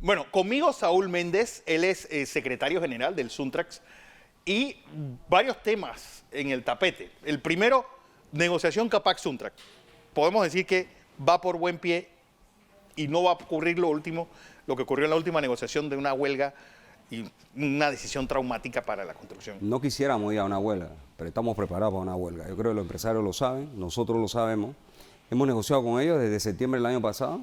Bueno, conmigo Saúl Méndez, él es secretario general del Suntrax y varios temas en el tapete. El primero, negociación Capac-Suntrax. Podemos decir que va por buen pie y no va a ocurrir lo que ocurrió en la última negociación de una huelga y una decisión traumática para la construcción. No quisiéramos ir a una huelga, pero estamos preparados para una huelga. Yo creo que los empresarios lo saben, nosotros lo sabemos. Hemos negociado con ellos desde septiembre del año pasado.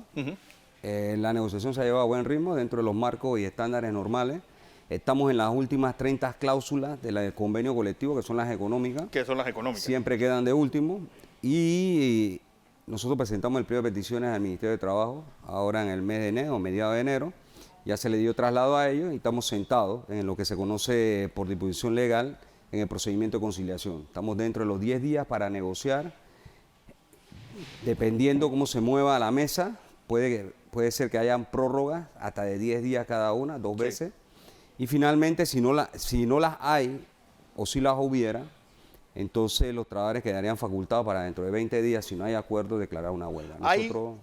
La negociación se ha llevado a buen ritmo dentro de los marcos y estándares normales. Estamos en las últimas 30 cláusulas del convenio colectivo, que son las económicas. ¿Qué son las económicas? Siempre quedan de último. Y nosotros presentamos el pliego de peticiones al Ministerio de Trabajo ahora en el mes de enero, mediados de enero. Ya se le dio traslado a ellos y estamos sentados en lo que se conoce por disposición legal en el procedimiento de conciliación. Estamos dentro de los 10 días para negociar. Dependiendo cómo se mueva la mesa, puede ser que hayan prórrogas hasta de 10 días cada una, 2 veces. Y finalmente, si no las hay o si las hubiera, entonces los trabajadores quedarían facultados para dentro de 20 días, si no hay acuerdo, declarar una huelga.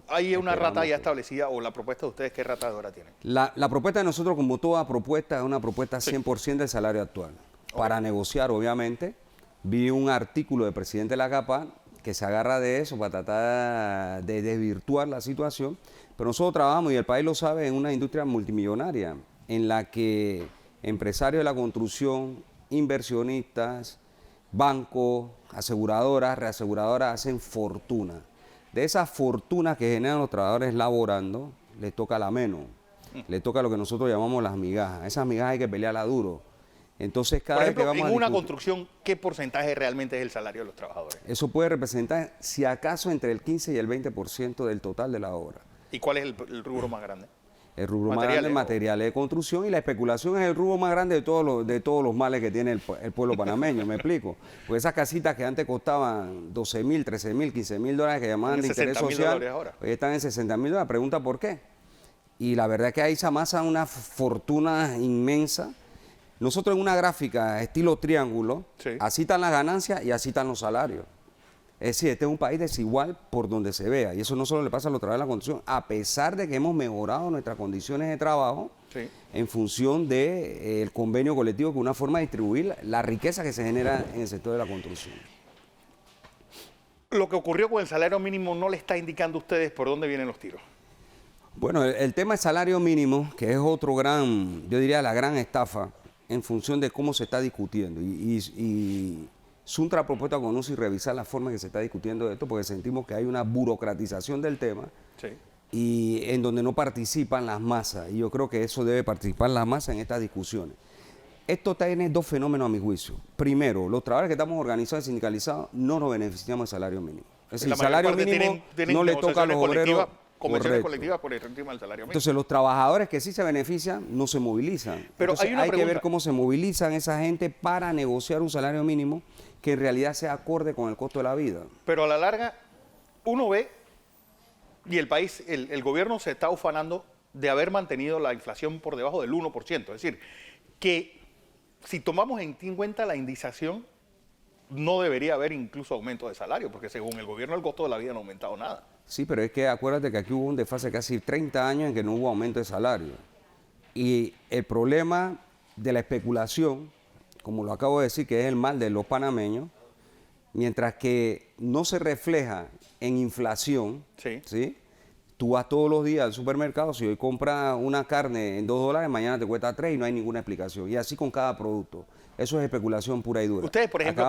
¿Hay una rata ya establecida o la propuesta de ustedes qué ratadora tienen? La propuesta de nosotros, como toda propuesta, es una propuesta 100% del salario actual. Para negociar, obviamente, vi un artículo del presidente de la CAPAC que se agarra de eso para tratar de desvirtuar la situación, pero nosotros trabajamos, y el país lo sabe, en una industria multimillonaria, en la que empresarios de la construcción, inversionistas, bancos, aseguradoras, reaseguradoras hacen fortuna. De esas fortunas que generan los trabajadores laborando, les toca la menos, les toca lo que nosotros llamamos las migajas. Esas migajas hay que pelearlas duro. Entonces, cada vez que vamos en una construcción, ¿qué porcentaje realmente es el salario de los trabajadores? Eso puede representar, si acaso, entre el 15 y el 20% del total de la obra. ¿Y cuál es el rubro más grande? El rubro más grande es materiales de construcción, y la especulación es el rubro más grande de todos los males que tiene el pueblo panameño, ¿me explico? Porque esas casitas que antes costaban 12.000, 13.000, 15.000 dólares, que llamaban de interés social, hoy están en 60.000 dólares. Pregunta por qué. Y la verdad es que ahí se amasa una fortuna inmensa. Nosotros en una gráfica estilo triángulo, así están las ganancias y así están los salarios. Es decir, este es un país desigual por donde se vea, y eso no solo le pasa a los trabajadores de la construcción, a pesar de que hemos mejorado nuestras condiciones de trabajo en función del convenio colectivo, que es una forma de distribuir la riqueza que se genera en el sector de la construcción. Lo que ocurrió con el salario mínimo no le está indicando a ustedes por dónde vienen los tiros. Bueno, el tema del salario mínimo, que es otro gran, yo diría la gran estafa, en función de cómo se está discutiendo. Y Suntra ha propuesto a conocer y revisar la forma en que se está discutiendo esto, porque sentimos que hay una burocratización del tema y en donde no participan las masas. Y yo creo que eso debe participar las masas en estas discusiones. Esto tiene dos fenómenos a mi juicio. Primero, los trabajadores que estamos organizados y sindicalizados no nos beneficiamos del salario mínimo. Es decir, el salario mínimo no le toca a los obreros. Convenciones colectivas por encima del salario mínimo. Entonces, los trabajadores que sí se benefician no se movilizan. Pero entonces, hay que ver cómo se movilizan esa gente para negociar un salario mínimo que en realidad sea acorde con el costo de la vida. Pero a la larga, uno ve, y el país, el gobierno se está ufanando de haber mantenido la inflación por debajo del 1%. Es decir, que si tomamos en cuenta la indexación, no debería haber incluso aumento de salario, porque según el gobierno el costo de la vida no ha aumentado nada. Sí, pero es que acuérdate que aquí hubo un desfase de casi 30 años en que no hubo aumento de salario. Y el problema de la especulación, como lo acabo de decir, que es el mal de los panameños, mientras que no se refleja en inflación, ¿sí? Tú vas todos los días al supermercado, si hoy compras una carne en $2, mañana te cuesta 3 y no hay ninguna explicación. Y así con cada producto. Eso es especulación pura y dura. Ustedes, por ejemplo,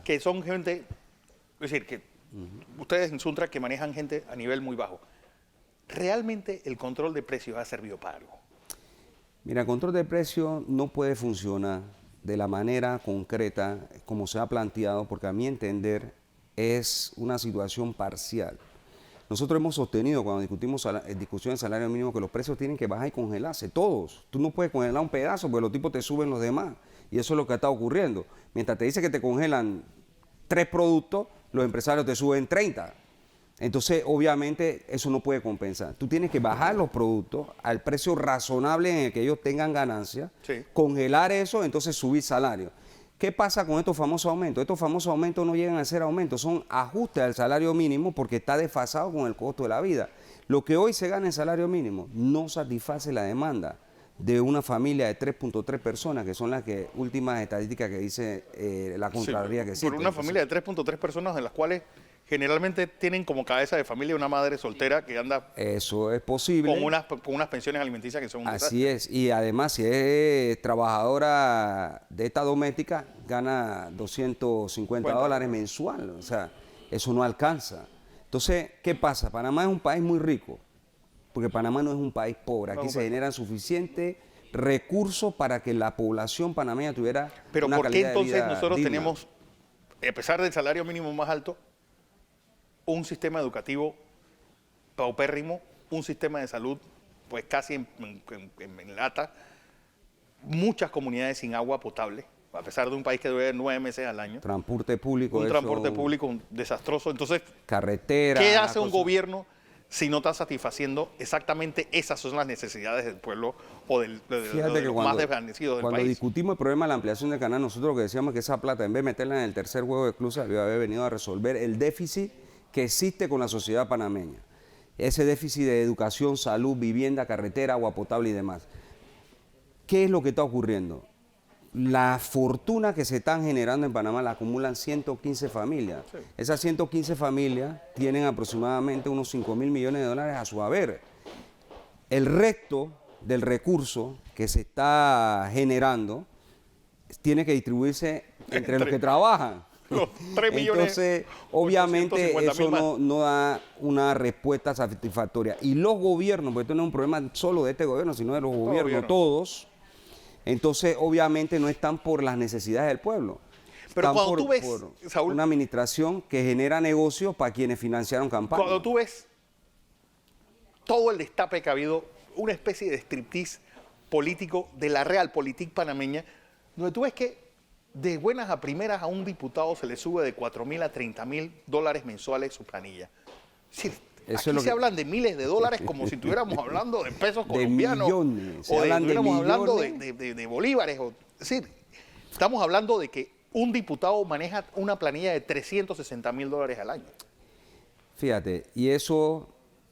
que son gente, es decir, que ustedes en Suntra que manejan gente a nivel muy bajo, ¿realmente el control de precios ha servido para algo? Mira, el control de precios no puede funcionar de la manera concreta como se ha planteado, porque a mi entender es una situación parcial. Nosotros hemos sostenido cuando discutimos discusión de salario mínimo que los precios tienen que bajar y congelarse, todos. Tú no puedes congelar un pedazo porque los tipos te suben los demás. Y eso es lo que está ocurriendo. Mientras te dice que te congelan 3 productos, los empresarios te suben 30. Entonces, obviamente, eso no puede compensar. Tú tienes que bajar los productos al precio razonable en el que ellos tengan ganancias, congelar eso, entonces subir salario. ¿Qué pasa con estos famosos aumentos? Estos famosos aumentos no llegan a ser aumentos, son ajustes al salario mínimo porque está desfasado con el costo de la vida. Lo que hoy se gana en salario mínimo no satisface la demanda de una familia de 3.3 personas, que son las últimas estadísticas que dice la Contraloría que existe. Por una familia de 3.3 personas, de las cuales generalmente tienen como cabeza de familia una madre soltera que anda... Eso es posible. Con unas pensiones alimenticias que son un Así es. Y además, si es trabajadora de esta doméstica, gana $250 mensual. O sea, eso no alcanza. Entonces, ¿qué pasa? Panamá es un país muy rico, porque Panamá no es un país pobre. Aquí se generan suficientes recursos para que la población panameña tuviera Pero una ¿por qué calidad de vida entonces nosotros digna? tenemos, a pesar del salario mínimo más alto, un sistema educativo paupérrimo, un sistema de salud pues casi en lata, muchas comunidades sin agua potable, a pesar de un país que dura 9 meses al año? Transporte público. Un transporte público desastroso. Entonces, carretera. ¿qué hace un gobierno si no está satisfaciendo exactamente esas son las necesidades del pueblo o de los más desvanecidos del país? Cuando discutimos el problema de la ampliación del canal, nosotros lo que decíamos es que esa plata, en vez de meterla en el tercer huevo de Clusa, debió haber venido a resolver el déficit que existe con la sociedad panameña. Ese déficit de educación, salud, vivienda, carretera, agua potable y demás. ¿Qué es lo que está ocurriendo? La fortuna que se están generando en Panamá la acumulan 115 familias. Sí. Esas 115 familias tienen aproximadamente unos 5.000 millones de dólares a su haber. El resto del recurso que se está generando tiene que distribuirse entre los que trabajan. Los 3 millones. Entonces, obviamente, eso no da una respuesta satisfactoria. Y los gobiernos, porque esto no es un problema solo de este gobierno, sino de los gobiernos, todos, entonces, obviamente, no están por las necesidades del pueblo. Pero están cuando tú ves, por Saúl, una administración que genera negocios para quienes financiaron campañas. Cuando tú ves todo el destape que ha habido, una especie de striptease político de la realpolitik panameña, donde tú ves que de buenas a primeras a un diputado se le sube de 4.000 a 30.000 mensuales su planilla. Es decir, aquí se hablan de miles de dólares como si estuviéramos hablando de pesos colombianos. Millones. O estuviéramos hablando de bolívares. Es decir, estamos hablando de que un diputado maneja una planilla de $360.000 al año. Fíjate, y eso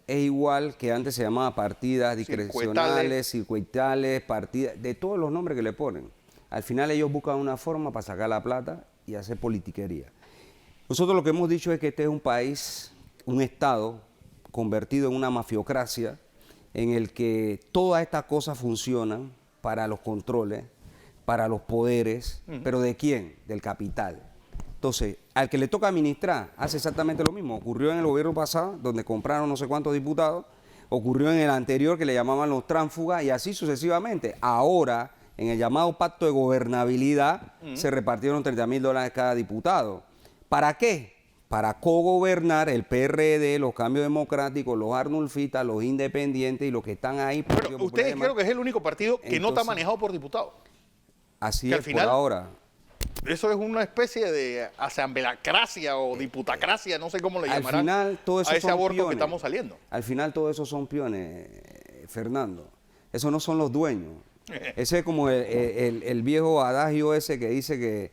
es igual que antes se llamaba partidas discrecionales, circuitales, partidas, de todos los nombres que le ponen. Al final ellos buscan una forma para sacar la plata y hacer politiquería. Nosotros lo que hemos dicho es que este es un país, un Estado convertido en una mafiocracia en el que todas estas cosas funcionan para los controles, para los poderes, pero ¿de quién? Del capital. Entonces, al que le toca administrar, hace exactamente lo mismo. Ocurrió en el gobierno pasado, donde compraron no sé cuántos diputados, ocurrió en el anterior, que le llamaban los tránsfugas, y así sucesivamente. Ahora, en el llamado pacto de gobernabilidad, se repartieron $30.000 cada diputado. ¿Para qué? Para cogobernar el PRD, los cambios democráticos, los arnulfitas, los independientes y los que están ahí. Pero ustedes creo que es el único partido que no está manejado por diputados. Así es, por ahora. Eso es una especie de asambleacracia o diputacracia, no sé cómo le llamarán. Al final, todo eso a ese son aborto piones. Que estamos saliendo. Al final, todo eso son piones, Fernando. Esos no son los dueños. Ese es como el viejo adagio ese que dice que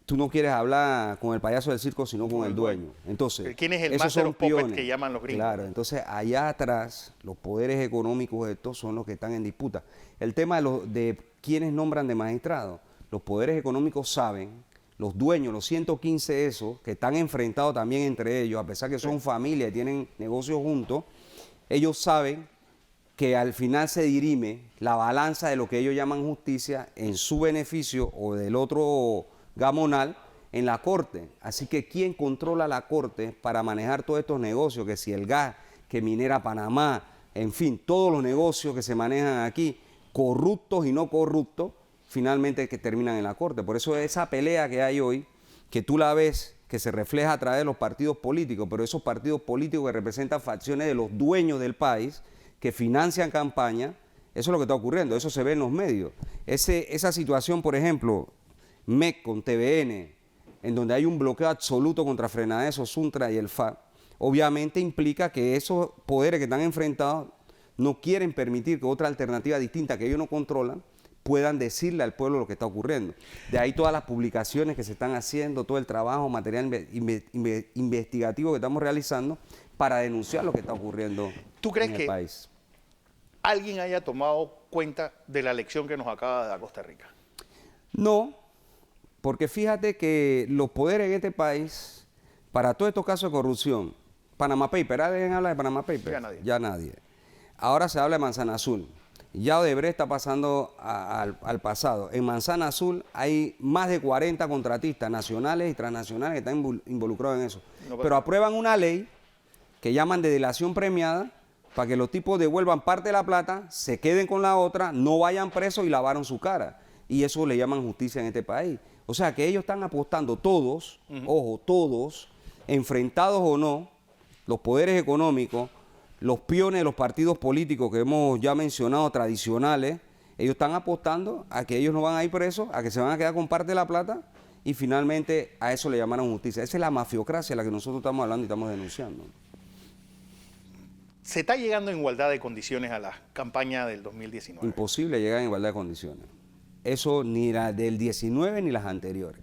tú no quieres hablar con el payaso del circo, sino con el dueño. Entonces, ¿quién es el master of puppets que llaman los gringos? Claro, entonces allá atrás, los poderes económicos de estos son los que están en disputa. El tema de quiénes nombran de magistrados, los poderes económicos saben, los dueños, los 115 esos, que están enfrentados también entre ellos, a pesar que son familia y tienen negocios juntos, ellos saben que al final se dirime la balanza de lo que ellos llaman justicia en su beneficio o del otro gamonal en la Corte. Así que ¿quién controla la Corte para manejar todos estos negocios? Que si el gas, que Minera Panamá, en fin, todos los negocios que se manejan aquí, corruptos y no corruptos, finalmente que terminan en la Corte. Por eso esa pelea que hay hoy, que tú la ves, que se refleja a través de los partidos políticos, pero esos partidos políticos que representan facciones de los dueños del país, que financian campaña, eso es lo que está ocurriendo, eso se ve en los medios. Esa situación, por ejemplo, MEC con TVN, en donde hay un bloqueo absoluto contra Frenadeso, Suntra y el FA, obviamente implica que esos poderes que están enfrentados no quieren permitir que otra alternativa distinta que ellos no controlan puedan decirle al pueblo lo que está ocurriendo. De ahí todas las publicaciones que se están haciendo, todo el trabajo, material investigativo que estamos realizando para denunciar lo que está ocurriendo ¿Tú crees en el que país. alguien haya tomado cuenta de la lección que nos acaba de dar Costa Rica? No, porque fíjate que los poderes en este país, para todos estos casos de corrupción, Panama Papers, ¿alguien habla de Panama Papers? Ya nadie. Ya nadie. Ahora se habla de Manzana Azul. Ya Odebrecht está pasando al pasado. En Manzana Azul hay más de 40 contratistas nacionales y transnacionales que están involucrados en eso. No, pero aprueban una ley que llaman de delación premiada para que los tipos devuelvan parte de la plata, se queden con la otra, no vayan presos y lavaron su cara. Y eso le llaman justicia en este país. O sea que ellos están apostando todos, ojo, todos, enfrentados o no, los poderes económicos, los peones de los partidos políticos que hemos ya mencionado, tradicionales, ellos están apostando a que ellos no van a ir presos, a que se van a quedar con parte de la plata y finalmente a eso le llamaron justicia. Esa es la mafiocracia a la que nosotros estamos hablando y estamos denunciando. ¿Se está llegando en igualdad de condiciones a la campaña del 2019? Imposible llegar en igualdad de condiciones. Eso ni la del 19 ni las anteriores.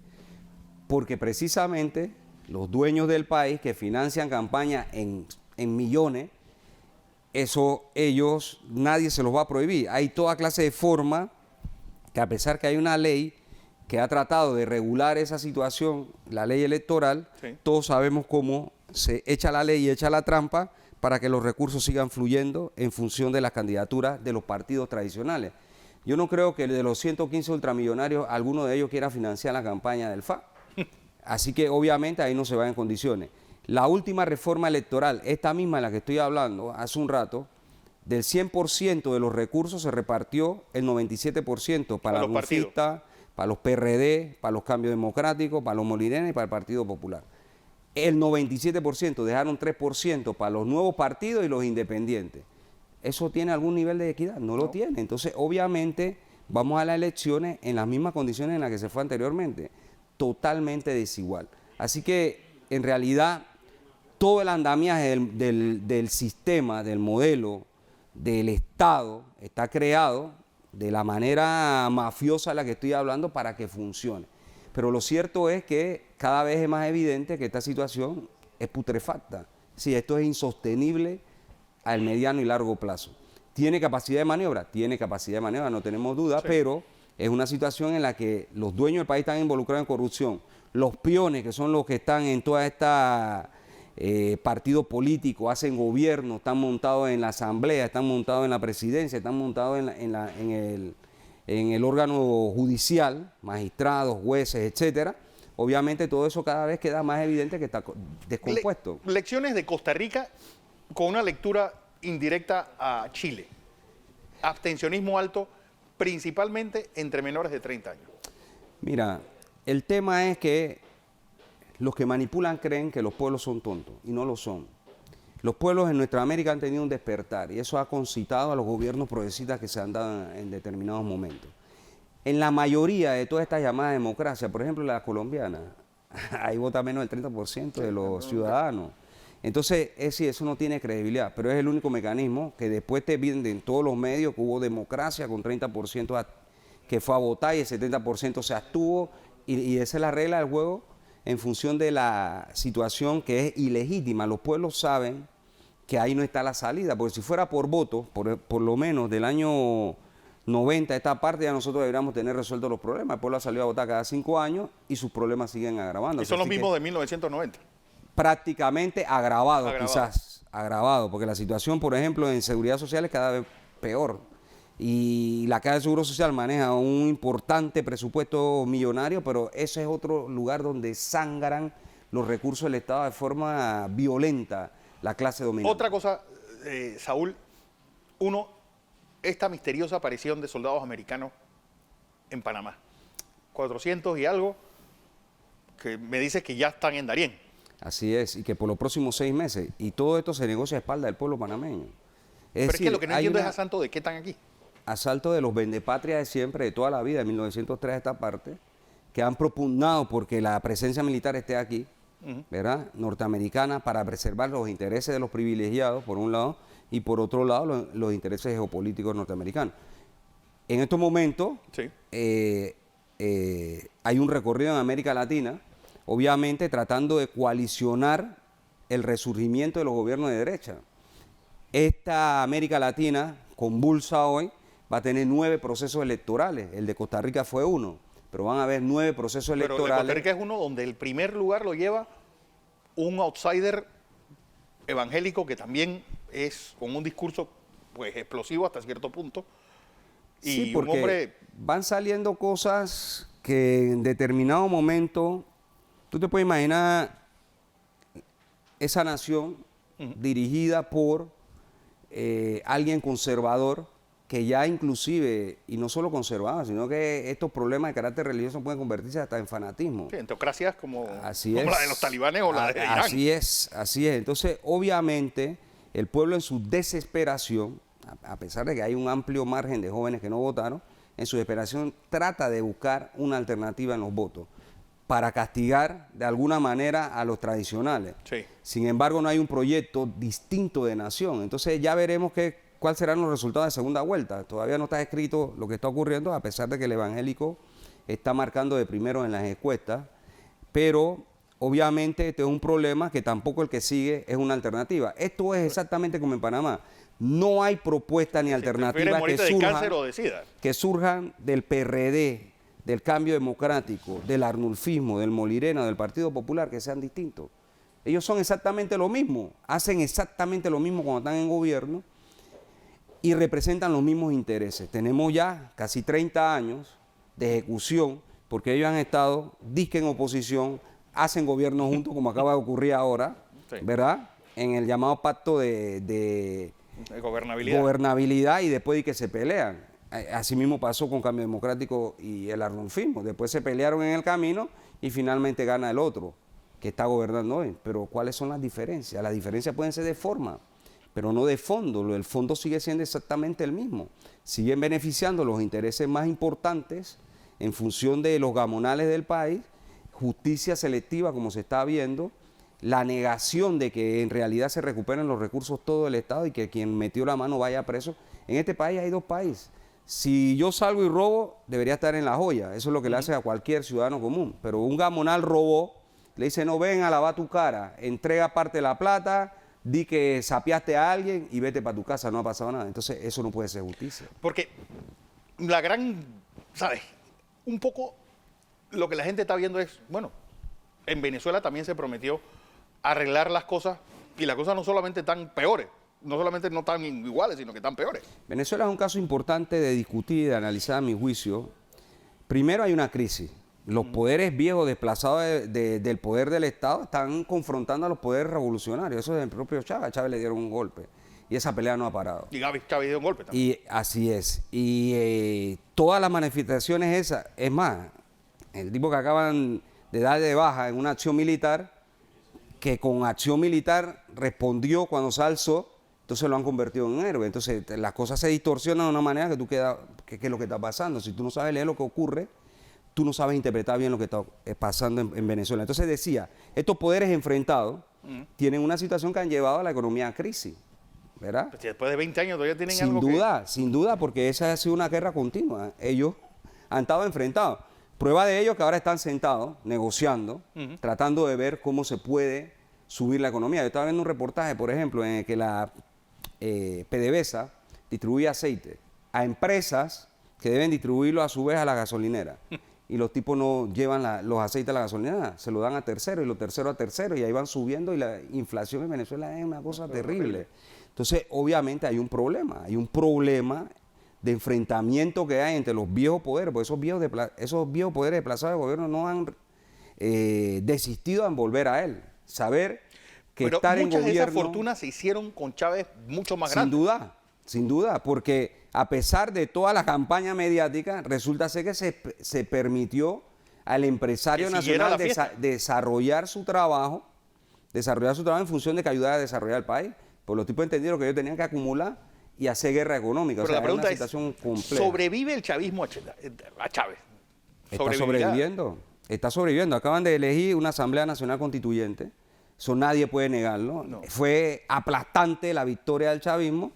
Porque precisamente los dueños del país que financian campañas en millones, eso ellos, nadie se los va a prohibir. Hay toda clase de forma que a pesar que hay una ley que ha tratado de regular esa situación, la ley electoral, sí, todos sabemos cómo se echa la ley y echa la trampa para que los recursos sigan fluyendo en función de las candidaturas de los partidos tradicionales. Yo no creo que de los 115 ultramillonarios, alguno de ellos quiera financiar la campaña del FA. Así que obviamente ahí no se va en condiciones. La última reforma electoral, esta misma de la que estoy hablando hace un rato, del 100% de los recursos se repartió el 97% para los golfistas, para los PRD, para los Cambios Democráticos, para los Molineros y para el Partido Popular. El 97% dejaron 3% para los nuevos partidos y los independientes. ¿Eso tiene algún nivel de equidad? No lo tiene. Entonces, obviamente, vamos a las elecciones en las mismas condiciones en las que se fue anteriormente. Totalmente desigual. Así que, en realidad, todo el andamiaje del sistema, del modelo, del Estado, está creado de la manera mafiosa a la que estoy hablando para que funcione. Pero lo cierto es que cada vez es más evidente que esta situación es putrefacta. Sí, esto es insostenible al mediano y largo plazo. ¿Tiene capacidad de maniobra? Tiene capacidad de maniobra, no tenemos duda, sí, pero es una situación en la que los dueños del país están involucrados en corrupción. Los peones, que son los que están en toda esta partido político, hacen gobierno, están montados en la asamblea, están montados en la presidencia, están montados en el órgano judicial, magistrados, jueces, etcétera. Obviamente todo eso cada vez queda más evidente que está descompuesto. Lecciones de Costa Rica con una lectura indirecta a Chile. Abstencionismo alto, principalmente entre menores de 30 años. Mira, el tema es que los que manipulan creen que los pueblos son tontos y no lo son. Los pueblos en nuestra América han tenido un despertar y eso ha concitado a los gobiernos progresistas que se han dado en determinados momentos. En la mayoría de todas estas llamadas democracia, por ejemplo la colombiana, ahí vota menos del 30% de los ciudadanos. Entonces, sí, eso no tiene credibilidad, pero es el único mecanismo que después te venden en todos los medios que hubo democracia con 30% que fue a votar y el 70% se abstuvo y esa es la regla del juego en función de la situación que es ilegítima. Los pueblos saben que ahí no está la salida, porque si fuera por voto, por lo menos del año 90 esta parte ya nosotros deberíamos tener resueltos los problemas. El pueblo ha salido a votar cada 5 años y sus problemas siguen agravando. Y son los mismos de 1990. Prácticamente agravado, quizás, agravado, porque la situación, por ejemplo, en seguridad social es cada vez peor. Y la Caja de Seguro Social maneja un importante presupuesto millonario, pero ese es otro lugar donde sangran los recursos del Estado de forma violenta la clase dominante. Otra cosa, Saúl, esta misteriosa aparición de soldados americanos en Panamá. 400 y algo, que me dices que ya están en Darién. Así es, y que por los próximos 6 meses, y todo esto se negocia a espaldas del pueblo panameño. Pero es que lo que no entiendo es asalto de qué están aquí. Asalto de los vendepatrias de siempre, de toda la vida, de 1903 a esta parte, que han propugnado porque la presencia militar esté aquí, ¿verdad? Norteamericana, para preservar los intereses de los privilegiados, por un lado, y por otro lado, los intereses geopolíticos norteamericanos. En estos momentos, sí, hay un recorrido en América Latina, obviamente tratando de coalicionar el resurgimiento de los gobiernos de derecha. Esta América Latina, convulsa hoy, va a tener 9 procesos electorales. El de Costa Rica fue 1, pero van a haber 9 procesos electorales. Pero el de Costa Rica es uno donde el primer lugar lo lleva un outsider evangélico que también es con un discurso pues explosivo hasta cierto punto. Y sí, porque un hombre... van saliendo cosas que en determinado momento, tú te puedes imaginar esa nación dirigida por alguien conservador, que ya inclusive, y no solo conservador, sino que estos problemas de carácter religioso pueden convertirse hasta en fanatismo. Sí, en teocracias como la de los talibanes o la de Irán. Así es. Entonces, obviamente, el pueblo en su desesperación, a pesar de que hay un amplio margen de jóvenes que no votaron, en su desesperación trata de buscar una alternativa en los votos para castigar de alguna manera a los tradicionales. Sí. Sin embargo, no hay un proyecto distinto de nación. Entonces ya veremos cuáles serán los resultados de segunda vuelta. Todavía no está escrito lo que está ocurriendo, a pesar de que el evangélico está marcando de primero en las encuestas, pero obviamente este es un problema que tampoco el que sigue es una alternativa. Esto es exactamente como en Panamá. No hay propuesta ni alternativa que surjan del PRD, del Cambio Democrático, del arnulfismo, del Molirena, del Partido Popular, que sean distintos. Ellos son exactamente lo mismo, hacen exactamente lo mismo cuando están en gobierno y representan los mismos intereses. Tenemos ya casi 30 años de ejecución, porque ellos han estado disque en oposición, hacen gobierno juntos, como acaba de ocurrir ahora, sí, ¿verdad? En el llamado pacto de gobernabilidad y después de que se pelean. Así mismo pasó con Cambio Democrático y el arnulfismo. Después se pelearon en el camino y finalmente gana el otro, que está gobernando hoy. Pero ¿cuáles son las diferencias? Las diferencias pueden ser de forma, pero no de fondo. El fondo sigue siendo exactamente el mismo. Siguen beneficiando los intereses más importantes en función de los gamonales del país, justicia selectiva como se está viendo, la negación de que en realidad se recuperen los recursos todo el Estado y que quien metió la mano vaya preso. En este país hay 2 países. Si yo salgo y robo, debería estar en la joya. Eso es lo que le hace a cualquier ciudadano común. Pero un gamonal robó, le dice, no, ven a lavar tu cara, entrega parte de la plata, di que sapeaste a alguien y vete para tu casa, no ha pasado nada. Entonces, eso no puede ser justicia. Porque la gran, ¿sabes? Un poco lo que la gente está viendo es, bueno, en Venezuela también se prometió arreglar las cosas y las cosas no solamente están peores, no solamente no están iguales, sino que están peores. Venezuela es un caso importante de discutir y de analizar, a mi juicio. Primero hay una crisis. Los poderes viejos desplazados del poder del Estado están confrontando a los poderes revolucionarios. Eso es el propio Chávez. A Chávez le dieron un golpe y esa pelea no ha parado. Y Chávez dio un golpe también. Y así es. Y todas las manifestaciones esas, es más, el tipo que acaban de dar de baja en una acción militar, que con acción militar respondió cuando se alzó, entonces lo han convertido en un héroe. Entonces las cosas se distorsionan de una manera que tú quedas, ¿qué es lo que está pasando? Si tú no sabes leer lo que ocurre, tú no sabes interpretar bien lo que está pasando en Venezuela. Entonces decía, estos poderes enfrentados tienen una situación que han llevado a la economía a crisis, ¿verdad? Pues después de 20 años todavía tienen Sin duda, porque esa ha sido una guerra continua. Ellos han estado enfrentados. Prueba de ello que ahora están sentados, negociando, tratando de ver cómo se puede subir la economía. Yo estaba viendo un reportaje, por ejemplo, en el que la PDVSA distribuye aceite a empresas que deben distribuirlo a su vez a la gasolinera. Y los tipos no llevan los aceites a la gasolinera, se lo dan a terceros y los terceros a terceros y ahí van subiendo y la inflación en Venezuela es una cosa terrible. Entonces, obviamente hay un problema de enfrentamiento que hay entre los viejos poderes, porque esos viejos poderes desplazados del gobierno no han desistido en volver a él. Saber que pero estar en gobierno... muchas de esas fortunas se hicieron con Chávez mucho más grandes. Sin duda, porque a pesar de toda la campaña mediática, resulta ser que se permitió al empresario nacional desarrollar su trabajo en función de que ayudara a desarrollar el país. Pues los tipos entendieron que ellos tenían que acumular y hacer guerra económica. Pero la pregunta es una situación compleja. ¿Sobrevive el chavismo a Chávez? Está sobreviviendo. Acaban de elegir una Asamblea Nacional Constituyente. Eso nadie puede negarlo. No. Fue aplastante la victoria del chavismo,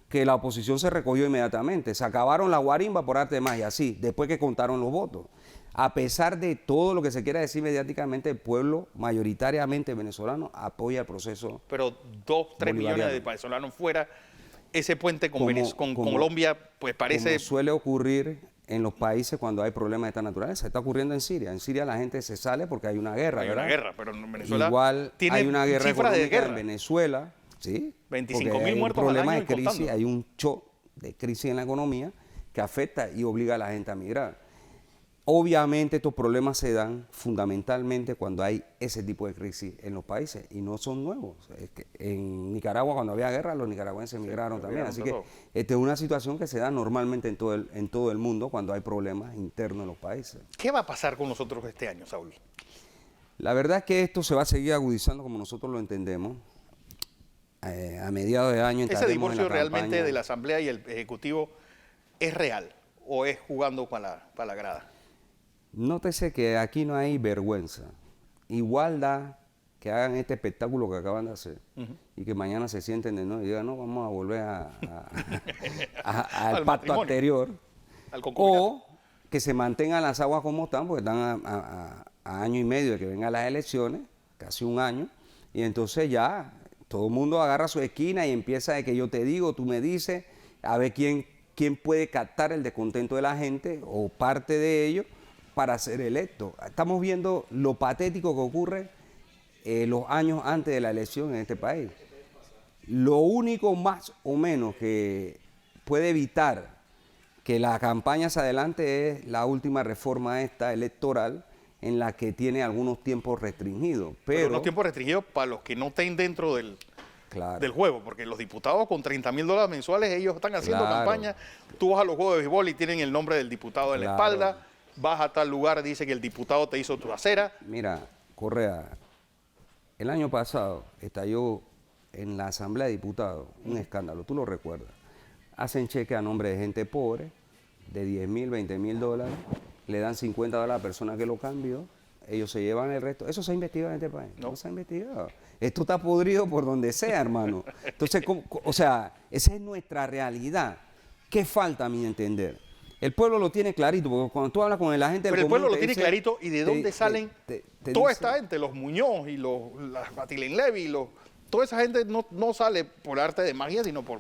que la oposición se recogió inmediatamente. Se acabaron la guarimba por arte de magia, así, después que contaron los votos. A pesar de todo lo que se quiera decir mediáticamente, el pueblo mayoritariamente venezolano apoya el proceso. Pero 2-3 millones de venezolanos fuera, ese puente con Colombia, pues parece... Como suele ocurrir en los países cuando hay problemas de esta naturaleza. Está ocurriendo en Siria. En Siria la gente se sale porque hay una guerra, Hay ¿verdad? una guerra, pero en Venezuela igual tiene hay una guerra cifras de económica guerra. En Venezuela, sí. 25.000 muertos al año. al año De y crisis, contando. hay un shock de crisis en la economía que afecta y obliga a la gente a migrar. Obviamente estos problemas se dan fundamentalmente cuando hay ese tipo de crisis en los países y no son nuevos. Es que en Nicaragua cuando había guerra los nicaragüenses migraron también. Así que esta es una situación que se da normalmente en todo el mundo cuando hay problemas internos en los países. ¿Qué va a pasar con nosotros este año, Saúl? La verdad es que esto se va a seguir agudizando como nosotros lo entendemos. A mediados de año ¿Ese divorcio realmente de la Asamblea y el Ejecutivo es real o es jugando para la grada? Nótese que aquí no hay vergüenza. Igual da que hagan este espectáculo que acaban de hacer y que mañana se sienten de nuevo y digan, no, vamos a volver al pacto anterior. O que se mantengan las aguas como están, porque están a año y medio de que vengan las elecciones, casi un año, y entonces ya todo el mundo agarra su esquina y empieza de que yo te digo, tú me dices, a ver quién puede captar el descontento de la gente o parte de ello para ser electo. Estamos viendo lo patético que ocurre los años antes de la elección en este país. Lo único más o menos que puede evitar que la campaña se adelante es la última reforma esta electoral en la que tiene algunos tiempos restringidos. Pero unos tiempos restringidos para los que no estén dentro del juego, porque los diputados con $30,000 mensuales, ellos están haciendo campaña. Tú vas a los juegos de béisbol y tienen el nombre del diputado en la espalda. Vas a tal lugar, dice que el diputado te hizo tu acera. Mira, Correa, el año pasado estalló en la Asamblea de Diputados un escándalo, tú lo recuerdas. Hacen cheque a nombre de gente pobre, de $10,000, $20,000, le dan $50 a la persona que lo cambió, ellos se llevan el resto. ¿Eso se ha investigado en este país? No se ha investigado. Esto está podrido por donde sea, hermano. Entonces, o sea, esa es nuestra realidad. ¿Qué falta a mi entender? El pueblo lo tiene clarito, porque cuando tú hablas con la gente del Pero el pueblo lo tiene dice, clarito, ¿y de dónde salen toda esta gente? Los Muñoz y las Batilén Levy, toda esa gente no sale por arte de magia, sino por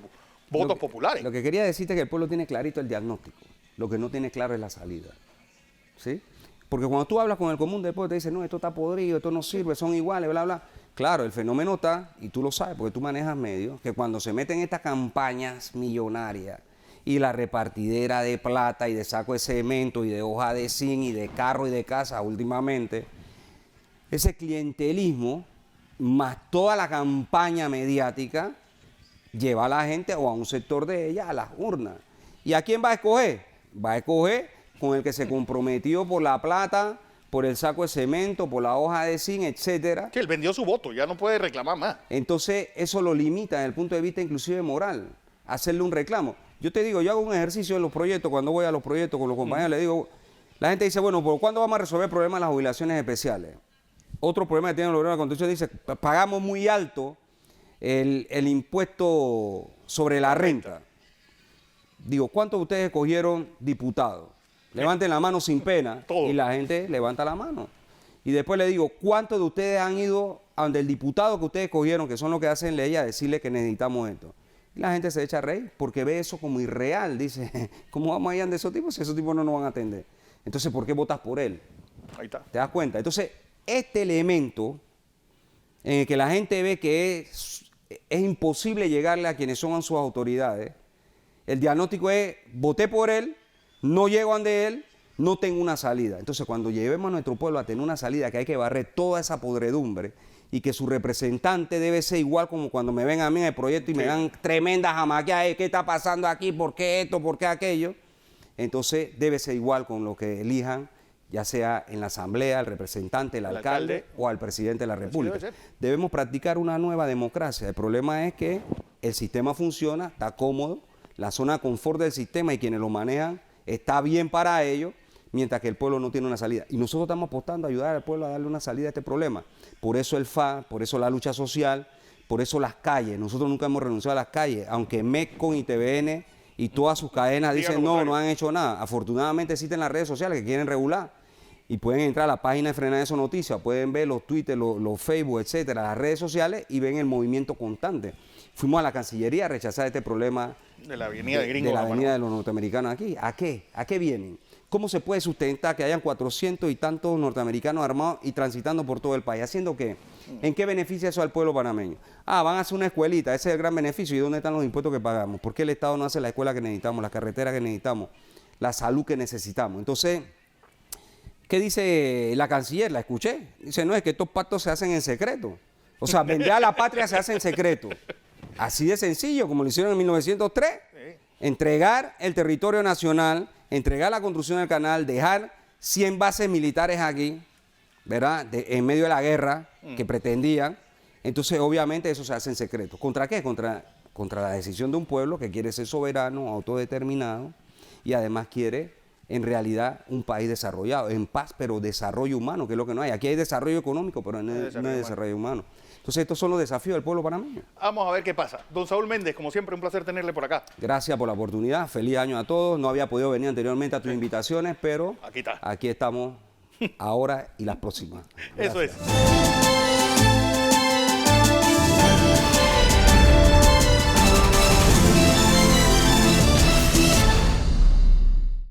votos populares. Lo que quería decirte es que el pueblo tiene clarito el diagnóstico, lo que no tiene claro es la salida. ¿Sí? Porque cuando tú hablas con el común del pueblo, te dicen, no, esto está podrido, esto no sirve, son iguales, bla, bla. Claro, el fenómeno está, y tú lo sabes, porque tú manejas medios, que cuando se meten estas campañas millonarias, y la repartidera de plata y de saco de cemento y de hoja de zinc y de carro y de casa últimamente, ese clientelismo más toda la campaña mediática lleva a la gente o a un sector de ella a las urnas. ¿Y a quién va a escoger? Va a escoger con el que se comprometió por la plata, por el saco de cemento, por la hoja de zinc, etcétera. Que él vendió su voto, ya no puede reclamar más. Entonces eso lo limita desde el punto de vista inclusive moral, hacerle un reclamo. Yo te digo, yo hago un ejercicio en los proyectos, cuando voy a los proyectos con los compañeros, le digo, la gente dice, bueno, ¿por cuándo vamos a resolver el problema de las jubilaciones especiales? Otro problema que tienen los gobiernos de la Constitución dice, pagamos muy alto el impuesto sobre la renta. Digo, ¿cuántos de ustedes escogieron diputados? Levanten la mano sin pena. Y la gente levanta la mano. Y después le digo, ¿cuántos de ustedes han ido a donde el diputado que ustedes escogieron, que son los que hacen ley, a decirle que necesitamos esto? Y la gente se echa a reír porque ve eso como irreal. Dice, ¿cómo vamos a ir de esos tipos si esos tipos no nos van a atender? Entonces, ¿por qué votas por él? Ahí está. ¿Te das cuenta? Entonces, este elemento en el que la gente ve que es imposible llegarle a quienes son sus autoridades, el diagnóstico es, voté por él, no llego ante él, no tengo una salida. Entonces, cuando llevemos a nuestro pueblo a tener una salida, que hay que barrer toda esa podredumbre, y que su representante debe ser igual como cuando me ven a mí en el proyecto y me dan tremendas jamaqueas, ¿qué está pasando aquí? ¿Por qué esto? ¿Por qué aquello? Entonces debe ser igual con lo que elijan, ya sea en la asamblea, el representante, el alcalde o al presidente de la República. Debemos practicar una nueva democracia. El problema es que el sistema funciona, está cómodo, la zona de confort del sistema y quienes lo manejan está bien para ellos, mientras que el pueblo no tiene una salida. Y nosotros estamos apostando a ayudar al pueblo a darle una salida a este problema. Por eso el FA, por eso la lucha social, por eso las calles. Nosotros nunca hemos renunciado a las calles, aunque MECCON y TVN y todas sus cadenas dicen no han hecho nada. Afortunadamente existen las redes sociales que quieren regular. y pueden entrar a la página de Frenar Eso Noticias, pueden ver los Twitter, los Facebook, etcétera, las redes sociales y ven el movimiento constante. Fuimos a la Cancillería a rechazar este problema de la avenida de gringos. De la avenida de los norteamericanos aquí. ¿A qué? ¿A qué vienen? ¿Cómo se puede sustentar que hayan 400 y tantos norteamericanos armados y transitando por todo el país? ¿Haciendo qué? ¿En qué beneficia eso al pueblo panameño? Ah, van a hacer una escuelita, ese es el gran beneficio. ¿Y dónde están los impuestos que pagamos? ¿Por qué el Estado no hace la escuela que necesitamos, las carreteras que necesitamos, la salud que necesitamos? Entonces, ¿qué dice la canciller? La escuché. Dice, no, es que estos pactos se hacen en secreto. O sea, vender a la patria se hace en secreto. Así de sencillo, como lo hicieron en 1903. Entregar el territorio nacional, entregar la construcción del canal, dejar 100 bases militares aquí, ¿verdad? En medio de la guerra que pretendían. Entonces, obviamente, eso se hace en secreto. ¿Contra qué? Contra la decisión de un pueblo que quiere ser soberano, autodeterminado y además quiere, en realidad, un país desarrollado, en paz, pero desarrollo humano, que es lo que no hay. Aquí hay desarrollo económico, pero no hay desarrollo humano. Entonces, estos son los desafíos del pueblo panameño. Vamos a ver qué pasa. Don Saúl Méndez, como siempre, un placer tenerle por acá. Gracias por la oportunidad. Feliz año a todos. No había podido venir anteriormente a tus invitaciones, pero aquí está. Aquí estamos ahora y las próximas. Gracias. Eso es.